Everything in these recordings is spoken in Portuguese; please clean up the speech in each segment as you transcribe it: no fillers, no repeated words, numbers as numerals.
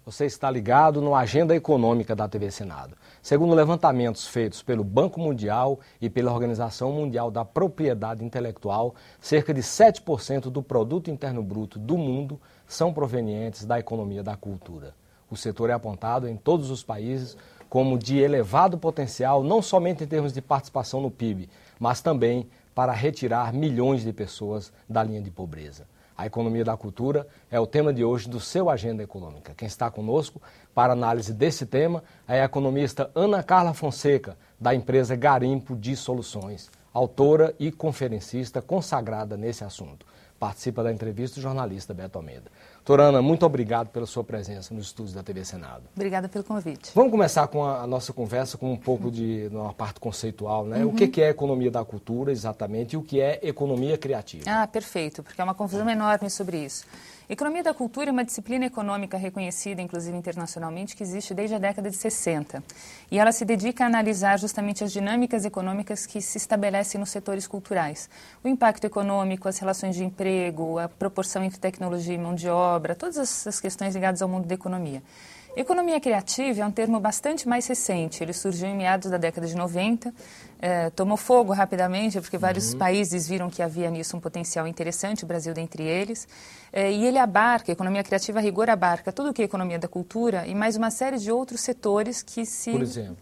Você está ligado no Agenda Econômica da TV Senado. Segundo levantamentos feitos pelo Banco Mundial e pela Organização Mundial da Propriedade Intelectual, cerca de 7% do produto interno bruto do mundo são provenientes da economia da cultura. O setor é apontado em todos os países como de elevado potencial, não somente em termos de participação no PIB, mas também para retirar milhões de pessoas da linha de pobreza. A economia da cultura é o tema de hoje do seu Agenda Econômica. Quem está conosco para análise desse tema é a economista Ana Carla Fonseca, da empresa Garimpo de Soluções, autora e conferencista consagrada nesse assunto. Participa da entrevista o jornalista Beto Almeida. Doutora Ana, muito obrigado pela sua presença nos estúdios da TV Senado. Obrigada pelo convite. Vamos começar com a nossa conversa com um pouco de uma parte conceitual, né? O que é economia da cultura exatamente e o que é economia criativa? Ah, perfeito, porque é uma confusão enorme sobre isso. Economia da cultura é uma disciplina econômica reconhecida, inclusive internacionalmente, que existe desde a década de 60. E ela se dedica a analisar justamente as dinâmicas econômicas que se estabelecem nos setores culturais. O impacto econômico, as relações de emprego, a proporção entre tecnologia e mão de obra, todas essas questões ligadas ao mundo da economia. Economia criativa é um termo bastante mais recente. Ele surgiu em meados da década de 90, tomou fogo rapidamente, porque vários países viram que havia nisso um potencial interessante, o Brasil dentre eles. E ele abarca, a economia criativa a rigor abarca tudo o que é economia da cultura e mais uma série de outros setores que Por exemplo,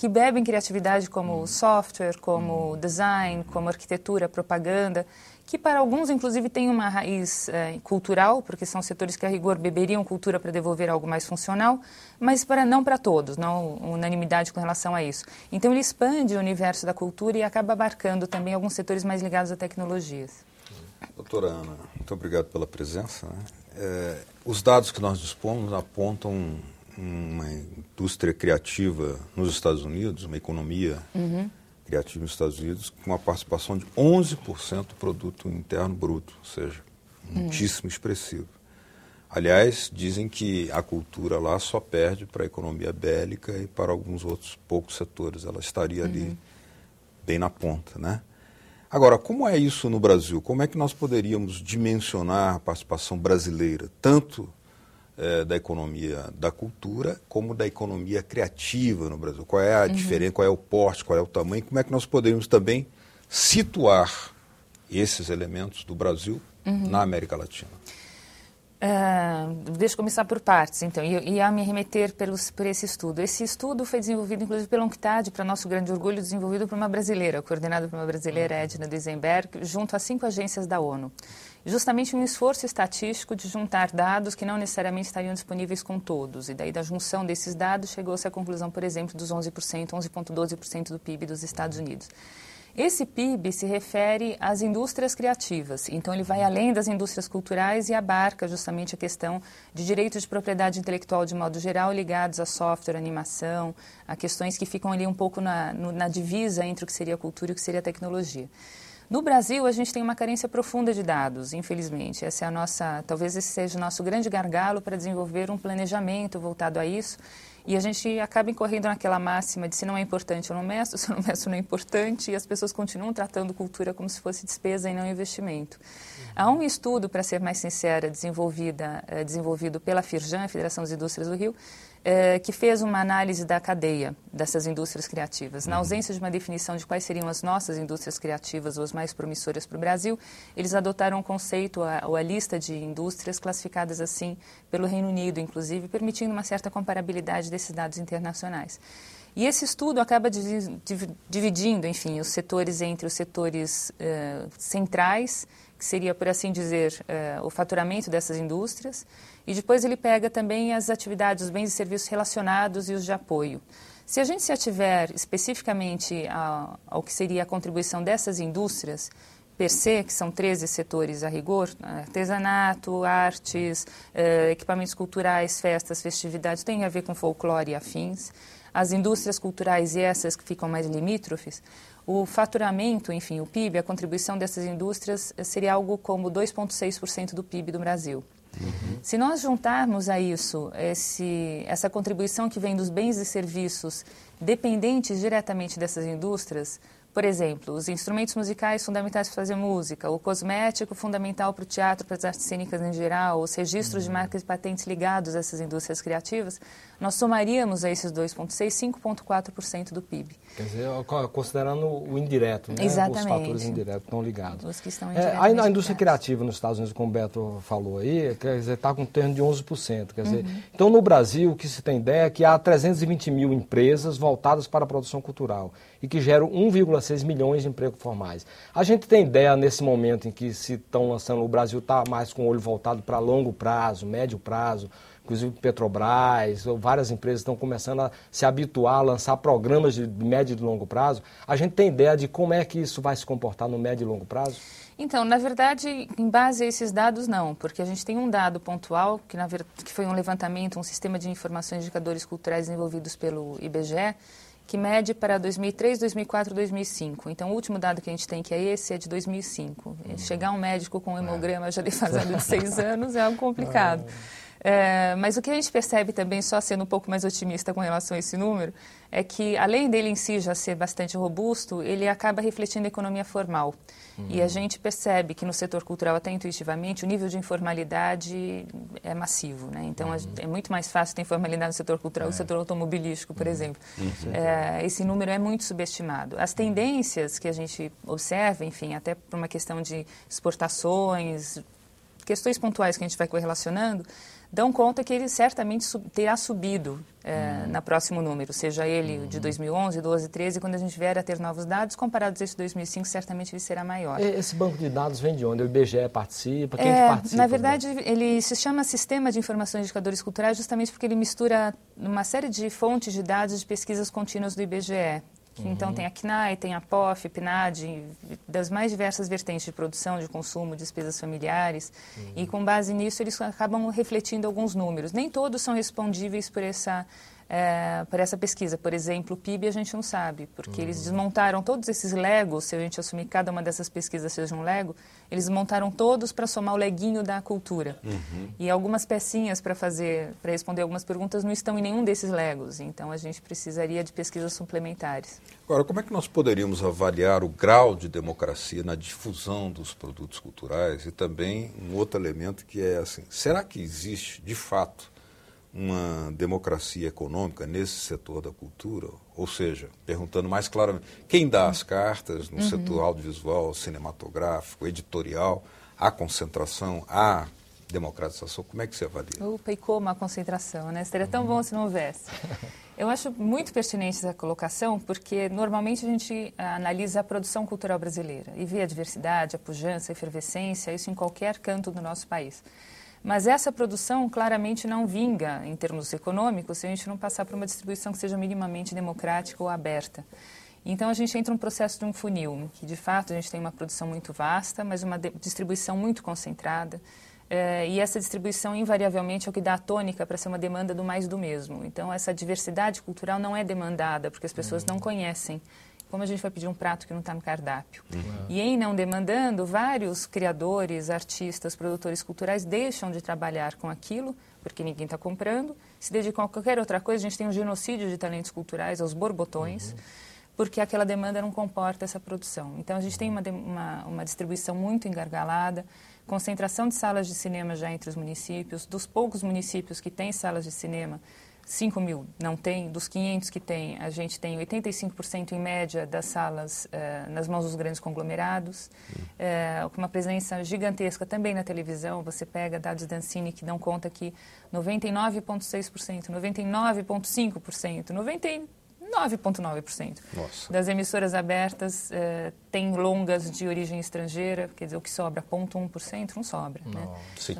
que bebem criatividade como software, como design, como arquitetura, propaganda, que para alguns, inclusive, tem uma raiz cultural, porque são setores que, a rigor, beberiam cultura para devolver algo mais funcional, mas não para todos, não unanimidade com relação a isso. Então, ele expande o universo da cultura e acaba abarcando também alguns setores mais ligados a tecnologias. Doutora Ana, muito obrigado pela presença. Os dados que nós dispomos apontam uma indústria criativa nos Estados Unidos, uma economia criativa nos Estados Unidos, com uma participação de 11% do produto interno bruto, ou seja, muitíssimo expressivo. Aliás, dizem que a cultura lá só perde para a economia bélica e para alguns outros poucos setores. Ela estaria ali bem na ponta, né? Agora, como é isso no Brasil? Como é que nós poderíamos dimensionar a participação brasileira, tanto da economia da cultura, como da economia criativa no Brasil? Qual é a diferença, qual é o porte, qual é o tamanho? Como é que nós poderíamos também situar esses elementos do Brasil na América Latina? Deixa eu começar por partes, então, e a me remeter por esse estudo. Esse estudo foi desenvolvido, inclusive, pela UNCTAD, para nosso grande orgulho, desenvolvido por uma brasileira, coordenado por uma brasileira, Edna Duisenberg, junto a 5 agências da ONU. Justamente um esforço estatístico de juntar dados que não necessariamente estariam disponíveis com todos. E daí, da junção desses dados, chegou-se à conclusão, por exemplo, dos 11%, 11,12% do PIB dos Estados Unidos. Esse PIB se refere às indústrias criativas, então ele vai além das indústrias culturais e abarca justamente a questão de direitos de propriedade intelectual de modo geral ligados a software, animação, a questões que ficam ali um pouco na divisa entre o que seria a cultura e o que seria a tecnologia. No Brasil, a gente tem uma carência profunda de dados, infelizmente. Essa é talvez esse seja o nosso grande gargalo para desenvolver um planejamento voltado a isso. E a gente acaba incorrendo naquela máxima de se não é importante eu não meço, se eu não meço não é importante, e as pessoas continuam tratando cultura como se fosse despesa e não investimento. Há um estudo, para ser mais sincera, desenvolvido pela Firjan, a Federação das Indústrias do Rio, que fez uma análise da cadeia dessas indústrias criativas. Na ausência de uma definição de quais seriam as nossas indústrias criativas ou as mais promissoras para o Brasil, eles adotaram um conceito, ou a lista de indústrias classificadas assim pelo Reino Unido, inclusive, permitindo uma certa comparabilidade desses dados internacionais. E esse estudo acaba dividindo, enfim, os setores entre os setores centrais, que seria, por assim dizer, o faturamento dessas indústrias, e depois ele pega também as atividades, os bens e serviços relacionados e os de apoio. Se a gente se ativer especificamente ao que seria a contribuição dessas indústrias, per se, que são 13 setores a rigor, artesanato, artes, equipamentos culturais, festas, festividades, tem a ver com folclore e afins, as indústrias culturais e essas que ficam mais limítrofes, o faturamento, enfim, o PIB, a contribuição dessas indústrias seria algo como 2,6% do PIB do Brasil. Se nós juntarmos a isso essa contribuição que vem dos bens e serviços dependentes diretamente dessas indústrias, Por exemplo, os instrumentos musicais fundamentais para fazer música, o cosmético fundamental para o teatro, para as artes cênicas em geral, os registros de marcas e patentes ligados a essas indústrias criativas, nós somaríamos a esses 2,6%, 5,4% do PIB. Quer dizer, considerando o indireto, né? Exatamente. Os fatores indiretos estão ligados. Os que estão indiretamente a indústria criativa nos Estados Unidos, como o Beto falou aí, quer dizer, está com um termo de 11%. Quer dizer, então, no Brasil, o que se tem ideia é que há 320 mil empresas voltadas para a produção cultural e que geram 1,6 milhões de empregos formais. A gente tem ideia, nesse momento em que se estão lançando, o Brasil está mais com o olho voltado para longo prazo, médio prazo, inclusive Petrobras, várias empresas estão começando a se habituar a lançar programas de médio e longo prazo. A gente tem ideia de como é que isso vai se comportar no médio e longo prazo? Então, na verdade, em base a esses dados, não, porque a gente tem um dado pontual, que foi um levantamento, um sistema de informações e indicadores culturais desenvolvidos pelo IBGE, que mede para 2003, 2004, 2005. Então, o último dado que a gente tem, que é esse, é de 2005. Chegar um médico com um hemograma já defasado de 6 anos é algo complicado. Mas o que a gente percebe também, só sendo um pouco mais otimista com relação a esse número, é que, além dele em si já ser bastante robusto, ele acaba refletindo a economia formal. E a gente percebe que no setor cultural, até intuitivamente, o nível de informalidade é massivo, né? Então, é muito mais fácil ter informalidade no setor cultural do que no setor automobilístico, por exemplo. Esse número é muito subestimado. As tendências que a gente observa, enfim, até por uma questão de exportações, questões pontuais que a gente vai correlacionando, dão conta que ele certamente terá subido no próximo número, seja ele de 2011, 12, 13, quando a gente vier a ter novos dados, comparados a esse 2005, certamente ele será maior. Esse banco de dados vem de onde? O IBGE participa? Quem que participa? Na verdade, ele se chama Sistema de Informações e Indicadores Culturais justamente porque ele mistura uma série de fontes de dados de pesquisas contínuas do IBGE. Então, tem a CNAE, tem a POF, PNAD, das mais diversas vertentes de produção, de consumo, despesas familiares. E, com base nisso, eles acabam refletindo alguns números. Nem todos são respondíveis por essa pesquisa. Por exemplo, o PIB a gente não sabe, porque eles desmontaram todos esses legos, se a gente assumir que cada uma dessas pesquisas seja um lego, eles montaram todos para somar o leguinho da cultura. E algumas pecinhas para responder algumas perguntas não estão em nenhum desses legos, então a gente precisaria de pesquisas suplementares. Agora, como é que nós poderíamos avaliar o grau de democracia na difusão dos produtos culturais e também um outro elemento que é assim, será que existe, de fato, uma democracia econômica nesse setor da cultura? Ou seja, perguntando mais claramente, quem dá as cartas no setor audiovisual, cinematográfico, editorial, a concentração, a democratização, como é que você avalia? Opa, e como a concentração, né? Seria tão bom se não houvesse. Eu acho muito pertinente essa colocação, porque normalmente a gente analisa a produção cultural brasileira e vê a diversidade, a pujança, a efervescência, isso em qualquer canto do nosso país. Mas essa produção claramente não vinga em termos econômicos se a gente não passar por uma distribuição que seja minimamente democrática ou aberta. Então a gente entra num processo de um funil, que de fato a gente tem uma produção muito vasta, mas uma distribuição muito concentrada. E essa distribuição invariavelmente é o que dá a tônica para ser uma demanda do mais do mesmo. Então essa diversidade cultural não é demandada porque as pessoas não conhecem. Como a gente vai pedir um prato que não está no cardápio? E em não demandando, vários criadores, artistas, produtores culturais deixam de trabalhar com aquilo, porque ninguém está comprando, se dedicam a qualquer outra coisa. A gente tem um genocídio de talentos culturais aos borbotões, porque aquela demanda não comporta essa produção. Então, a gente tem uma distribuição muito engargalada, concentração de salas de cinema já entre os municípios. Dos poucos municípios que têm salas de cinema, 5 mil não tem, dos 500 que tem, a gente tem 85% em média das salas nas mãos dos grandes conglomerados, com uma presença gigantesca também na televisão. Você pega dados da Ancine que dão conta que 99,6%, 99,5%, 99,9% das emissoras abertas tem longas de origem estrangeira, quer dizer, o que sobra, 0,1%, não sobra. Né?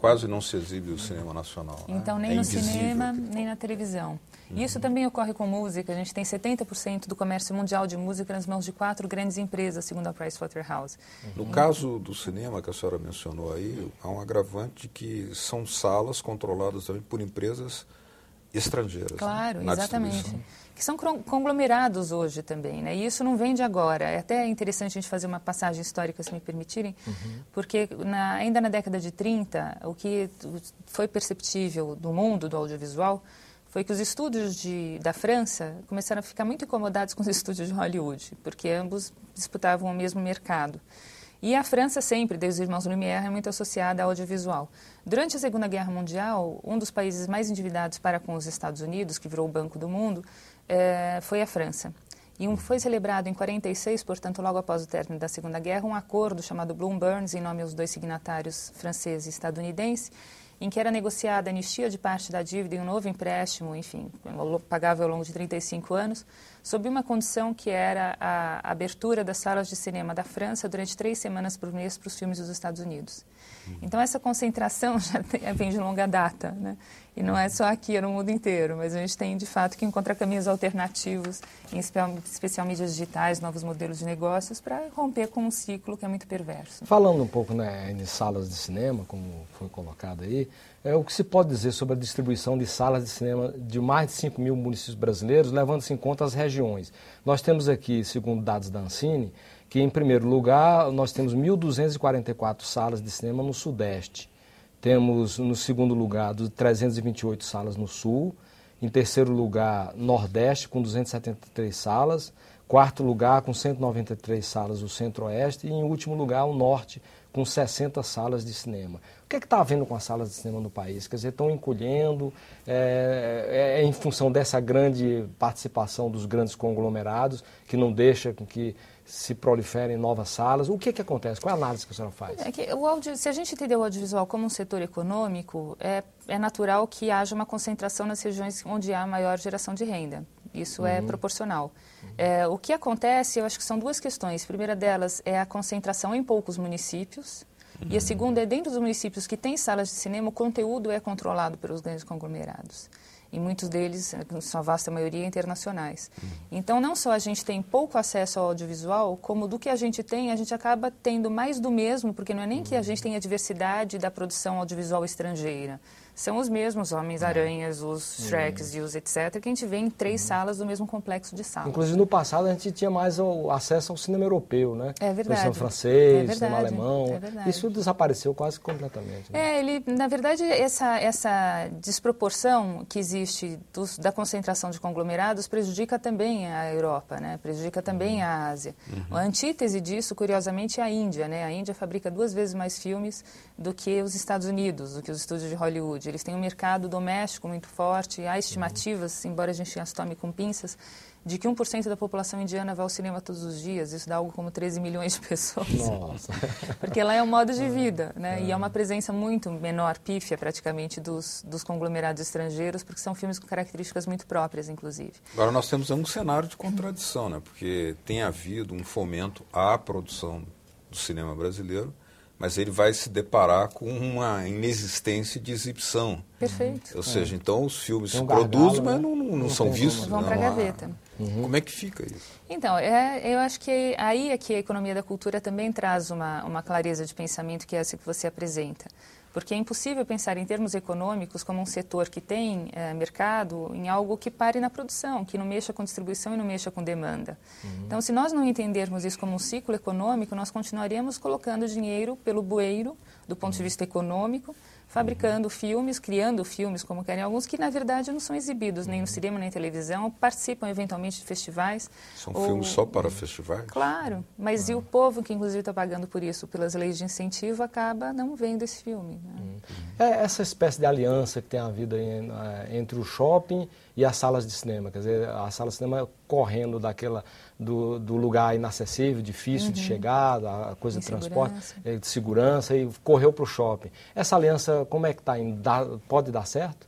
Quase não se exibe o cinema nacional. Então, nem no cinema, nem na televisão. E isso também ocorre com música. A gente tem 70% do comércio mundial de música nas mãos de 4 grandes empresas, segundo a Pricewaterhouse. No caso do cinema, que a senhora mencionou aí, há um agravante que são salas controladas também por empresas estrangeiras. Claro, né? exatamente. Que são conglomerados hoje também, né? E isso não vem de agora. É até interessante a gente fazer uma passagem histórica, se me permitirem, porque ainda na década de 30, o que foi perceptível do mundo do audiovisual foi que os estúdios da França começaram a ficar muito incomodados com os estúdios de Hollywood, porque ambos disputavam o mesmo mercado. E a França sempre, desde os irmãos Lumière, é muito associada ao audiovisual. Durante a Segunda Guerra Mundial, um dos países mais endividados para com os Estados Unidos, que virou o Banco do Mundo, foi a França. E foi celebrado em 1946, portanto, logo após o término da Segunda Guerra, um acordo chamado Bloom-Burns, em nome aos dois signatários francês e estadunidense, em que era negociada a anistia de parte da dívida e um novo empréstimo, enfim, pagável ao longo de 35 anos, sob uma condição que era a abertura das salas de cinema da França durante 3 semanas por mês para os filmes dos Estados Unidos. Então, essa concentração já vem de longa data, né? E não é só aqui, é no mundo inteiro, mas a gente tem, de fato, que encontrar caminhos alternativos, em especial mídias digitais, novos modelos de negócios, para romper com um ciclo que é muito perverso. Falando um pouco, né, em salas de cinema, como foi colocado aí, o que se pode dizer sobre a distribuição de salas de cinema de mais de 5 mil municípios brasileiros, levando-se em conta as regiões? Nós temos aqui, segundo dados da Ancine, que em primeiro lugar nós temos 1.244 salas de cinema no Sudeste. Temos no segundo lugar 328 salas no Sul, em terceiro lugar Nordeste com 273 salas, quarto lugar com 193 salas o Centro-Oeste e em último lugar o Norte com 60 salas de cinema. O que é que está havendo com as salas de cinema no país? Quer dizer, estão encolhendo, em função dessa grande participação dos grandes conglomerados, que não deixa que se proliferem novas salas. O que acontece? Qual é a análise que a senhora faz? Se a gente entender o audiovisual como um setor econômico, é natural que haja uma concentração nas regiões onde há maior geração de renda. Isso é proporcional. O que acontece, eu acho que são 2 questões. A primeira delas é a concentração em poucos municípios. E a segunda é, dentro dos municípios que têm salas de cinema, o conteúdo é controlado pelos grandes conglomerados. E muitos deles, sua vasta maioria, internacionais. Então, não só a gente tem pouco acesso ao audiovisual, como do que a gente tem, a gente acaba tendo mais do mesmo, porque não é nem que a gente tenha diversidade da produção audiovisual estrangeira. São os mesmos Homens-Aranhas, os Shreks e os etc., que a gente vê em 3 salas do mesmo complexo de salas. Inclusive, no passado, a gente tinha mais acesso ao cinema europeu, né? É verdade. Cinema francês, cinema alemão. É verdade. Isso desapareceu quase completamente. Né? Na verdade, essa desproporção que existe da concentração de conglomerados prejudica também a Europa, né? Prejudica também a Ásia. A antítese disso, curiosamente, é a Índia, né? A Índia fabrica 2 vezes mais filmes do que os Estados Unidos, do que os estúdios de Hollywood. Eles têm um mercado doméstico muito forte. Há estimativas, embora a gente as tome com pinças, de que 1% da população indiana vai ao cinema todos os dias. Isso dá algo como 13 milhões de pessoas. Nossa! Porque lá é um modo de vida, né? E é uma presença muito menor, pífia praticamente, dos conglomerados estrangeiros, porque são filmes com características muito próprias, inclusive. Agora, nós temos um cenário de contradição, né? Porque tem havido um fomento à produção do cinema brasileiro, mas ele vai se deparar com uma inexistência de exibição. Perfeito. Ou seja, então os filmes se gargalo, produzem, né? mas não são vistos. Vão para a gaveta. Como é que fica isso? Então, eu acho que aí é que a economia da cultura também traz uma clareza de pensamento, que é essa que você apresenta. Porque é impossível pensar em termos econômicos como um setor que tem mercado em algo que pare na produção, que não mexa com distribuição e não mexa com demanda. Então, se nós não entendermos isso como um ciclo econômico, nós continuaremos colocando dinheiro pelo bueiro, do ponto de vista econômico, fabricando filmes, criando filmes, como querem alguns, que na verdade não são exibidos nem no cinema nem na televisão, participam eventualmente de festivais. São filmes só para festivais? Claro, mas e o povo que inclusive está pagando por isso, pelas leis de incentivo, acaba não vendo esse filme. Né? Essa espécie de aliança que tem havido entre o shopping e as salas de cinema, quer dizer, a sala de cinema correndo do lugar inacessível, difícil de chegar, a coisa de transporte, de segurança, e correu para o shopping. Essa aliança, como é que está indo? Pode dar certo?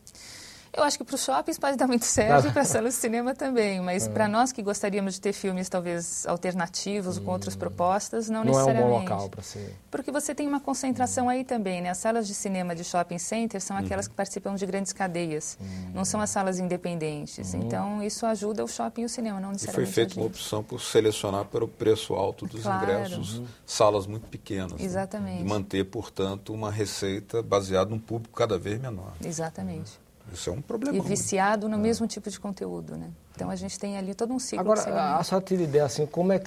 Eu acho que para os shoppings pode dar muito certo e para as salas de cinema também, mas para nós que gostaríamos de ter filmes talvez alternativos, com outras propostas, não necessariamente. Não é um bom local para ser. Porque você tem uma concentração aí também, né? As salas de cinema de shopping center são aquelas que participam de grandes cadeias, não são as salas independentes. Então, isso ajuda o shopping e o cinema, não necessariamente. E foi feita uma opção por selecionar pelo preço alto dos ingressos, salas muito pequenas. Exatamente. Né? E manter, portanto, uma receita baseada num público cada vez menor. Exatamente. Isso é um problema. E viciado no mesmo tipo de conteúdo, né? Então a gente tem ali todo um ciclo. Agora, a senhora teve ideia assim, como é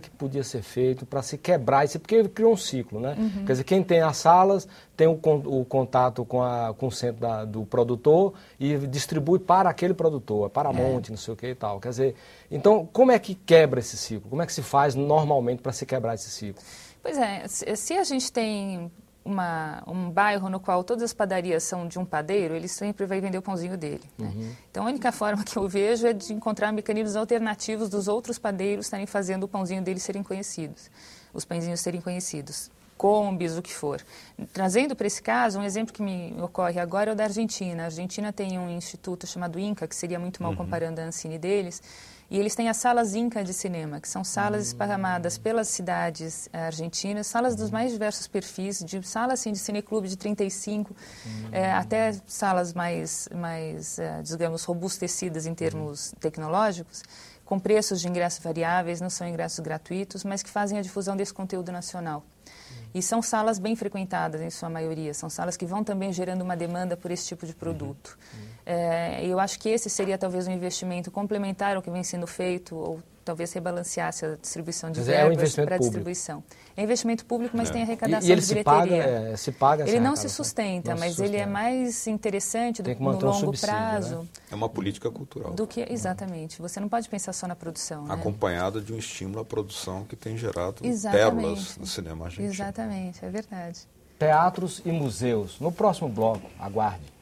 que podia ser feito para se quebrar isso? Porque criou um ciclo, né? Quer dizer, quem tem as salas tem o contato com o centro do produtor e distribui para aquele produtor, para Monte, não sei o que e tal. Quer dizer, então como é que quebra esse ciclo? Como é que se faz normalmente para se quebrar esse ciclo? Pois é, se a gente tem um bairro no qual todas as padarias são de um padeiro, ele sempre vai vender o pãozinho dele. Né? Então, a única forma que eu vejo é de encontrar mecanismos alternativos dos outros padeiros estarem fazendo o pãozinho deles serem conhecidos, os pãezinhos serem conhecidos, combis, o que for. Trazendo para esse caso, um exemplo que me ocorre agora é o da Argentina. A Argentina tem um instituto chamado INCA, que seria muito mal comparando a Ancine deles, e eles têm as salas Inca de cinema, que são salas esparramadas pelas cidades argentinas, salas dos mais diversos perfis, de salas assim, de cineclube de 35, até salas mais digamos, robustecidas em termos tecnológicos, com preços de ingressos variáveis, não são ingressos gratuitos, mas que fazem a difusão desse conteúdo nacional. E são salas bem frequentadas, em sua maioria. São salas que vão também gerando uma demanda por esse tipo de produto. Eu acho que esse seria talvez um investimento complementar ao que vem sendo feito, ou talvez rebalanceasse a distribuição de verbas para a distribuição. É investimento público, mas tem arrecadação ele de bilheteria. Se paga ele não se sustenta, mas ele é mais interessante no longo prazo. Né? É uma política cultural. Do que, exatamente. Você não pode pensar só na produção. Acompanhada de um estímulo à produção que tem gerado pérolas no cinema argentino. Exatamente, é verdade. Teatros e museus. No próximo bloco, aguarde.